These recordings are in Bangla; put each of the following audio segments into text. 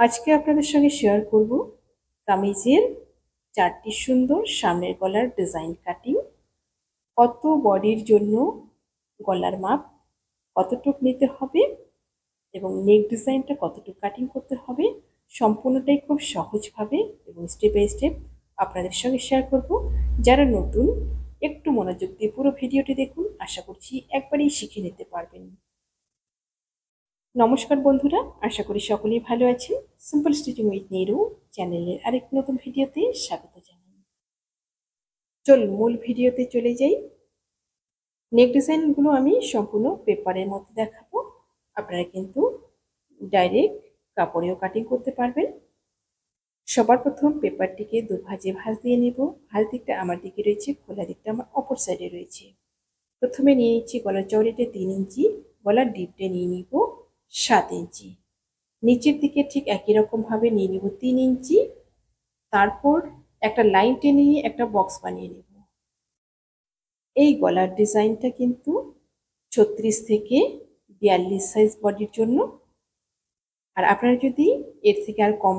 আজকে আপনাদের সঙ্গে শেয়ার করব কামিজের 4টি সুন্দর সামনের গলার ডিজাইন কাটিং। কত বডির জন্য গলার মাপ কতটুক নিতে হবে এবং নেক ডিজাইনটা কতটুকু কাটিং করতে হবে সম্পূর্ণটাই খুব সহজভাবে এবং স্টেপ বাই স্টেপ আপনাদের সঙ্গে শেয়ার করব। যারা নতুন একটু মনোযোগ দিয়ে পুরো ভিডিওটি দেখুন, আশা করছি একবারেই শিখে নিতে পারবেন। নমস্কার বন্ধুরা, আশা করি সকলেই ভালো আছেন। সিম্পল স্টিচিং উইথ নিরু চ্যানেলের আরেকটি নতুন ভিডিওতে স্বাগত জানাই। চলুন মূল ভিডিওতে চলে যাই। নেক ডিজাইনগুলো আমি সম্পূর্ণ পেপারের মধ্যে দেখাবো। আপনারা কিন্তু ডাইরেক্ট কাপড়েও কাটিং করতে পারবেন। সবার প্রথম পেপারটিকে দুভাজে ভাঁজ দিয়ে নেব। ভাঁজ দিকটা আমার দিকে রয়েছে, খোলা দিকটা আমার অপর সাইডে রয়েছে। প্রথমে নিয়ে নিচ্ছি গলার চওড়াটা 3 ইঞ্চি, গলার ডিপটা নিয়ে নিব 7 ইঞ্চি। নিচের দিকে ঠিক একই রকম ভাবে নিয়ে নিব 3 ইঞ্চি। তারপর একটা লাইন টেনে নিয়ে একটা বক্স বানিয়ে নেব। এই গলার ডিজাইনটা কিন্তু 36 থেকে 42 সাইজ বডির জন্য। আর আপনারা যদি এর থেকে আর কম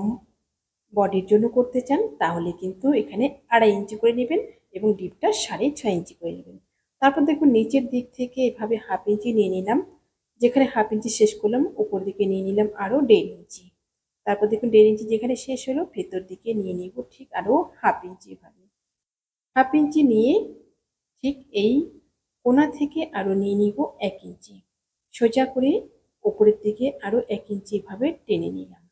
বডির জন্য করতে চান তাহলে কিন্তু এখানে 2.5 ইঞ্চি করে নেবেন এবং ডিপটা 6.5 ইঞ্চি করে নেবেন। তারপর দেখুন নিচের দিক থেকে এভাবে 1/2 ইঞ্চি নিয়ে নিলাম, যেখানে 1/2 ইঞ্চি শেষ করলাম উপর দিকে নিয়ে নিলাম আরও 1.5 ইঞ্চি। তারপর দেখুন 1.5 ইঞ্চি যেখানে শেষ হলো ভেতর দিকে নিয়ে নিব ঠিক আরও 1/2 ইঞ্চি। এভাবে 1/2 ইঞ্চি নিয়ে ঠিক এই কোণা থেকে আরও নিয়ে নিব 1 ইঞ্চি, সোজা করে উপরের দিকে আরও 1 ইঞ্চি এভাবে টেনে নিলাম।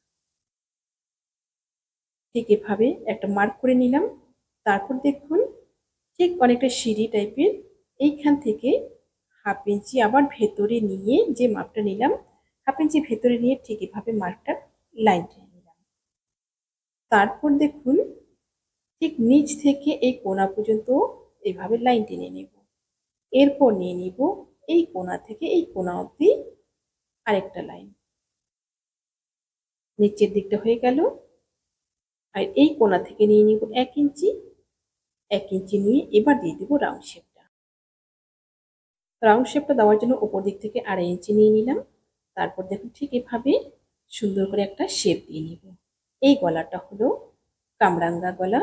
ঠিক এভাবে একটা মার্ক করে নিলাম। তারপর দেখুন ঠিক অনেকটা সিঁড়ি টাইপের এইখান থেকে 1/2 ইঞ্চি আবার ভেতরে নিয়ে যে মাপটা নিলাম 1/2 ইঞ্চি ভেতরে নিয়ে ঠিক এভাবে মার্কটা লাইন টেনে নিলাম। তারপর দেখুন ঠিক নিচ থেকে এই কোণা পর্যন্ত এইভাবে লাইন টেনে নেব। এরপর নিয়ে নিব এই কোণা থেকে এই কোণা অবধি আরেকটা লাইন। নিচের দিকটা হয়ে গেল। আর এই কোণা থেকে নিয়ে নিব 1 ইঞ্চি। 1 ইঞ্চি নিয়ে এবার দিয়ে দেবো রাউন্ড শেপটা। রাউন্ড শেপটা দেওয়ার জন্য উপর দিক থেকে 2.5 ইঞ্চি নিয়ে নিলাম। তারপর দেখুন ঠিক এভাবে সুন্দর করে একটা শেপ দিয়ে নিব। এই গলাটা হলো কামরাঙ্গা গলা।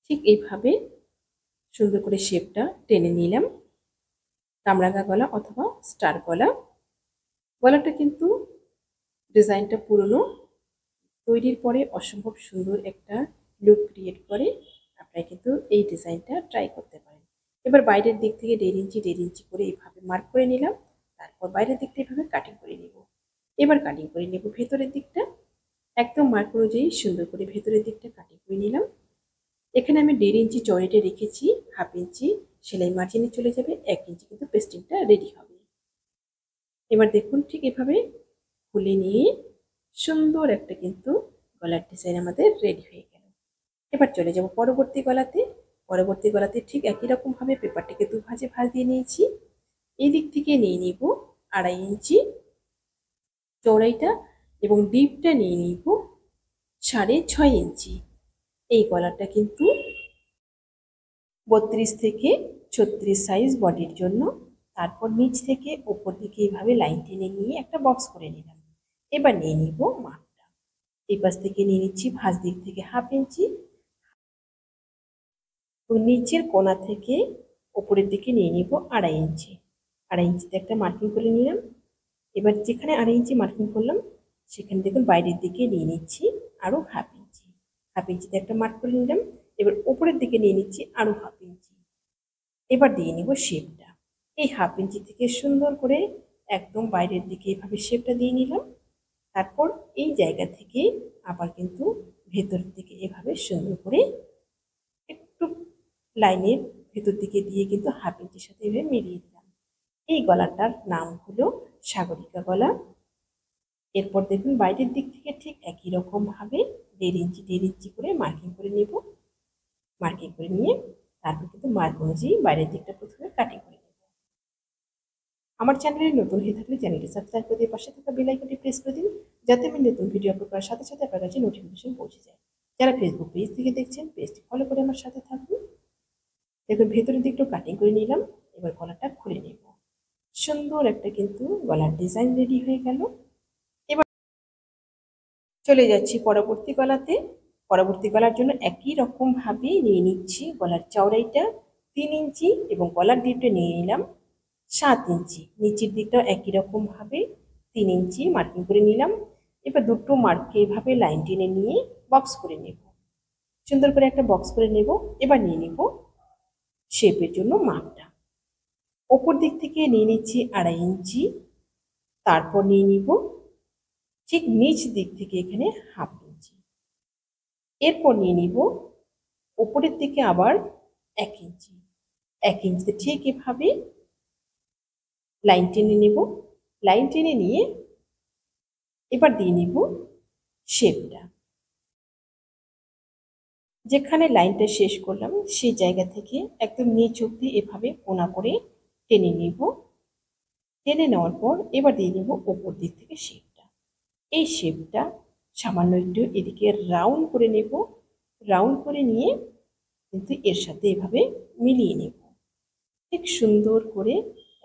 ঠিক এইভাবে সুন্দর করে শেপটা টেনে নিলাম। কামরাঙ্গা গলা অথবা স্টার গলা। গলাটা কিন্তু ডিজাইনটা পুরনো, তৈরির পরে অসম্ভব সুন্দর একটা লুক ক্রিয়েট করে। আপনারা কিন্তু এই ডিজাইনটা ট্রাই করতে পারেন। এবার বাইরের দিক থেকে 1.5 ইঞ্চি করে এইভাবে মার্ক করে নিলাম। তারপর বাইরের দিকটা এইভাবে কাটিং করে নেব। এবার কাটিং করে নেব ভেতরের দিকটা। একদম মার্ক অনুযায়ী সুন্দর করে ভেতরের দিকটা কাটিং করে নিলাম। এখানে আমি 1.5 ইঞ্চি চওড়াটা রেখেছি, 1/2 ইঞ্চি সেলাই মার্জিনে চলে যাবে, 1 ইঞ্চি কিন্তু পেস্টিংটা রেডি হবে। এবার দেখুন ঠিক এভাবে খুলে নিয়ে সুন্দর একটা কিন্তু গলার ডিজাইন আমাদের রেডি হয়ে গেল। এবার চলে যাব পরবর্তী গলাতে। পরবর্তী গলাতে ঠিক একই রকম ভাবে পেপারটিকে দুভাজে ভাঁজ দিয়ে নিয়েছি। এই দিক থেকে নিয়ে নিব 2.5 ইঞ্চি চওড়াইটা এবং ডিপটা নিয়ে নিব 6.5 ইঞ্চি। এই গলাটা কিন্তু 32 থেকে 36 সাইজ বডির জন্য। তারপর নিচ থেকে উপর দিকে এইভাবে লাইন টেনে নিয়ে একটা বক্স করে নিলাম। এবার নিয়ে নিব মাপটা। এই পাশ থেকে নিয়ে নিচ্ছি ভাঁজ দিক থেকে 1/2 ইঞ্চি এবং নিচের কোণা থেকে উপরের দিকে নিয়ে নিব 2.5 ইঞ্চি। 2.5 ইঞ্চিতে একটা মার্কিং করে নিলাম। এবার যেখানে 2.5 ইঞ্চি মার্কিং করলাম সেখানে দেখুন বাইরের দিকে নিয়ে নিচ্ছি আরও 1/2 ইঞ্চি। 1/2 ইঞ্চিতে একটা মার্ক করে নিলাম। এবার উপরের দিকে নিয়ে নিচ্ছি আরও 1/2 ইঞ্চি। এবার দিয়ে নিব শেপটা। এই 1/2 ইঞ্চি থেকে সুন্দর করে একদম বাইরের দিকে এভাবে শেপটা দিয়ে নিলাম। তারপর এই জায়গা থেকে আবার কিন্তু ভেতরের দিকে এভাবে সুন্দর করে একটু লাইনের ভেতর দিকে দিয়ে কিন্তু 1/2 ইঞ্চির সাথে এভাবে মিলিয়ে দিলাম। এই গলাটার নাম হলো সাগরিকা গলা। এরপর দেখুন বাইরের দিক থেকে ঠিক একই রকম ভাবে 1.5 ইঞ্চি করে মার্কিং করে নেব। মার্কিং করে নিয়ে তারপর কিন্তু মার্ক অনুযায়ী বাইরের দিকটা প্রথমে কাটিং করে নেব। আমার চ্যানেলে নতুন হয়ে থাকলে চ্যানেলটি সাবস্ক্রাইব করে দিয়ে পাশে থাকা বেল আইকনটি প্রেস করে দিন, যাতে আমি নতুন ভিডিও আপলোড করার সাথে সাথে আপনার কাছে নোটিফিকেশন পৌঁছে যায়। যারা ফেসবুক পেজ থেকে দেখছেন পেজটি ফলো করে আমার সাথে থাকুন। দেখুন ভেতরের দিকটা কাটিং করে নিলাম। এবার গলাটা খুলে নেব। সুন্দর একটা কিন্তু গলার ডিজাইন রেডি হয়ে গেল। চলে যাচ্ছি পরবর্তী গলাতে। পরবর্তী গলার জন্য একই রকম ভাবে নিয়ে নিচ্ছি গলার চওড়াইটা 3 ইঞ্চি এবং গলার ডিপটা নিয়ে নিলাম 7 ইঞ্চি। নিচের দিকটাও একই রকম ভাবে 3 ইঞ্চি মার্কিং করে নিলাম। এবার দুটো মার্ককে এইভাবে লাইন টেনে নিয়ে বক্স করে নেব। সুন্দর করে একটা বক্স করে নেব। এবার নিয়ে নেব শেপের জন্য মাপটা। ওপর দিক থেকে নিয়ে নিচ্ছি 2.5 ইঞ্চি। তারপর নিয়ে নিব ঠিক নিচ দিক থেকে এখানে 1/2 ইঞ্চি। এরপর নিয়ে নিব উপরের দিকে আবার 1 ইঞ্চি। 1 ইঞ্চিতে ঠিক এভাবে লাইন টেনে নেব। লাইন টেনে নিয়ে এবার দিয়ে নিব শেপটা। যেখানে লাইনটা শেষ করলাম সেই জায়গা থেকে একদম নিচ অব্দি এভাবে কোনা করে টেনে নেব। টেনে নেওয়ার পর এবার দিয়ে নেব ওপর দিক থেকে শেপটা। এই শেপটা সামান্য একটু এদিকে রাউন্ড করে নেব। রাউন্ড করে নিয়ে কিন্তু এর সাথে এভাবে মিলিয়ে নেব ঠিক সুন্দর করে।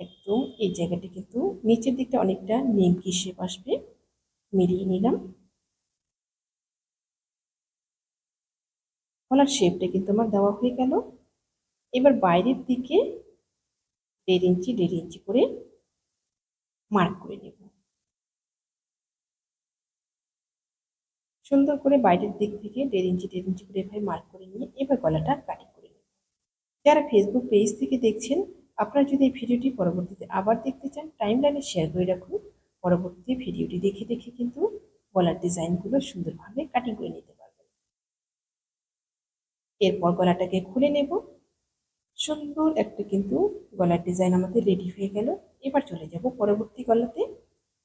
একদম এই জায়গাটা কিন্তু নিচের দিকটা অনেকটা নিমকি শেপ আসবে। মিলিয়ে নিলাম। গলার শেপটা কিন্তু আমার দেওয়া হয়ে গেল। এবার বাইরের দিকে 1.5 ইঞ্চি 1.5 ইঞ্চি করে মার্ক করে নেব। সুন্দর করে বাইরের দিক থেকে 1.5 ইঞ্চি 1.5 ইঞ্চি করে এভাবে মার্ক করে নিয়ে এবার গলাটা কাটিং করে নেব। যারা ফেসবুক পেজ থেকে দেখছেন আপনারা যদি এই ভিডিওটি পরবর্তীতে আবার দেখতে চান টাইমলাইনে শেয়ার করে রাখুন। পরবর্তীতে ভিডিওটি দেখে দেখে কিন্তু গলার ডিজাইনগুলো সুন্দরভাবে কাটিং করে নিতে পারবেন। এরপর গলাটাকে খুলে নেব। সুন্দর একটা কিন্তু গলার ডিজাইন আমাদের রেডি হয়ে গেল। এবার চলে যাব পরবর্তী গলাতে।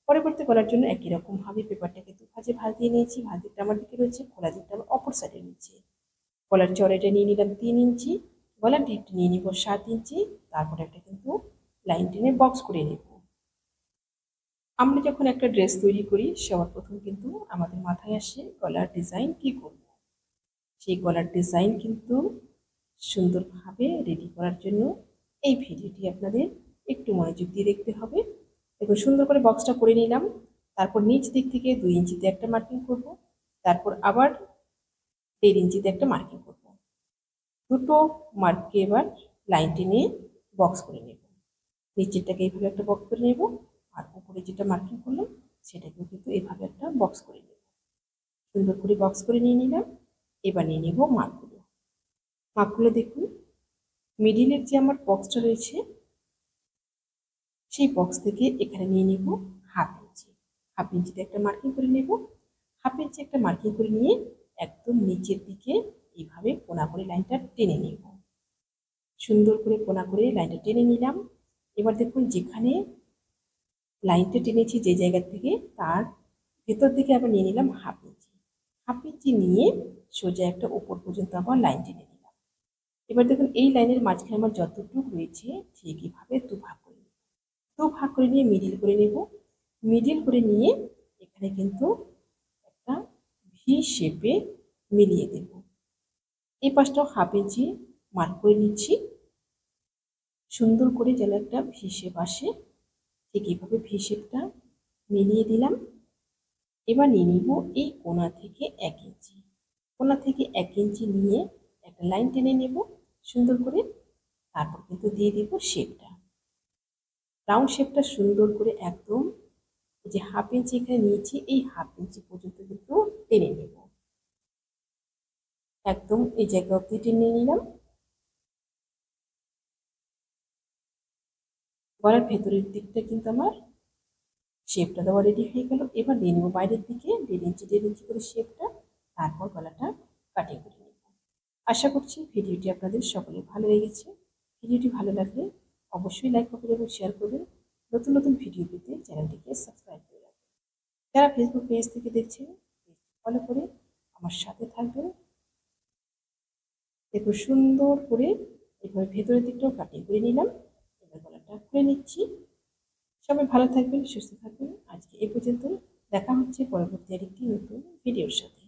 পরবর্তী গলার জন্য একই রকম ভাবে পেপারটাকে দু ভাঁজে ভাঁজ দিয়ে নিয়েছি। ভাঁজ দিকটা আমার দিকে রয়েছে, খোলা দিকটা আমার অপর সাইডে নিচ্ছে। গলার চড়াইটা নিয়ে নিলাম 3 ইঞ্চি। গলার ডিপটা নিয়ে নিব 7 ইঞ্চি। তারপর একটা কিন্তু লাইন টেনে বক্স করে নেব। আমরা যখন একটা ড্রেস তৈরি করি সবার প্রথম কিন্তু আমাদের মাথায় আসে গলার ডিজাইন কি করব। সেই গলার ডিজাইন কিন্তু সুন্দরভাবে রেডি করার জন্য এই ভিডিওটি আপনাদের একটু মনোযোগ দিয়ে দেখতে হবে। দেখুন সুন্দর করে বক্সটা করে নিলাম। তারপর নিচ দিক থেকে 2 ইঞ্চিতে একটা মার্কিং করব। তারপর আবার 1.5 ইঞ্চিতে একটা মার্কিং করব। দুটো মার্ককে এবার লাইন টেনে বক্স করে নেব। নিচেরটাকে এইভাবে একটা বক্স করে নেব। আর উপরে যেটা মার্কিং করলাম সেটাকেও কিন্তু এইভাবে একটা বক্স করে নেব। সুন্দর করে বক্স করে নিয়ে নিলাম। এবার নিয়ে নেব মার্কগুলো। মার্কগুলো দেখুন মিডিলের যে আমার বক্সটা রয়েছে সেই বক্স থেকে এখানে নিয়ে নেব 1/2 ইঞ্চি। 1/2 ইঞ্চিতে একটা মার্কিং করে নেব। 1/2 ইঞ্চি একটা মার্কিং করে নিয়ে একদম নিচের দিকে এইভাবে কোনা করে লাইনটা টেনে নেব। সুন্দর করে কোনা করে লাইনটা টেনে নিলাম। এবার দেখুন যেখানে লাইনটা টেনেছি যে জায়গা থেকে তার ভেতর দিকে আবার নিয়ে নিলাম 1/2 ইঞ্চি। 1/2 ইঞ্চি নিয়ে সোজা একটা উপর পর্যন্ত আবার লাইন টেনে নিলাম। এবার দেখুন এই লাইনের মাঝখানে আমার যতটুকু রয়েছে ঠিক এইভাবে দুভাগ করে নেব। দুভাগ করে নিয়ে মিডিল করে নেব। মিডিল করে নিয়ে এখানে কিন্তু একটা ভি শেপে মিলিয়ে দেব। এই পাশটাও 1/2 ইঞ্চি মার্ক করে নিচ্ছি। সুন্দর করে যেন একটা ভি শেপ আসে ঠিক এইভাবে ভি শেপটা মিলিয়ে দিলাম। এবার নিয়ে নিব এই কোণা থেকে 1 ইঞ্চি। কোণা থেকে 1 ইঞ্চি নিয়ে একটা লাইন টেনে নেব সুন্দর করে। তারপর কিন্তু দিয়ে দিব শেপটা, রাউন্ড শেপটা সুন্দর করে একদম যে 1/2 ইঞ্চি এখানে নিয়েছি এই 1/2 ইঞ্চি পর্যন্ত কিন্তু টেনে নেব। একদম এই জায়গা অবধি টেনে নিলাম। গলার ভেতরের দিকটা কিন্তু আমার শেপটা দেওয়া রেডি হয়ে গেল। এবার নিয়ে নেব বাইরের দিকে 1.5 ইঞ্চি 1.5 ইঞ্চি করে শেপটা। তারপর গলাটা কাটিং করে নেব। আশা করছি ভিডিওটি আপনাদের সকলে ভালো লেগেছে। ভিডিওটি ভালো লাগলে অবশ্যই লাইক করবেন এবং শেয়ার করবেন। নতুন নতুন ভিডিও পেতে চ্যানেলটিকে সাবস্ক্রাইব করে রাখবেন। যারা ফেসবুক পেজ থেকে দেখছেন ফলো করে আমার সাথে থাকবেন। দেখুন সুন্দর করে এবার ভেতরের দিকটাও কাটিং করে নিলাম। এবার গলাটা খুলে নিচ্ছি। সবাই ভালো থাকবেন, সুস্থ থাকবেন। আজকে এ পর্যন্ত। দেখা হচ্ছে পরবর্তী আরেকটি নতুন ভিডিওর সাথে।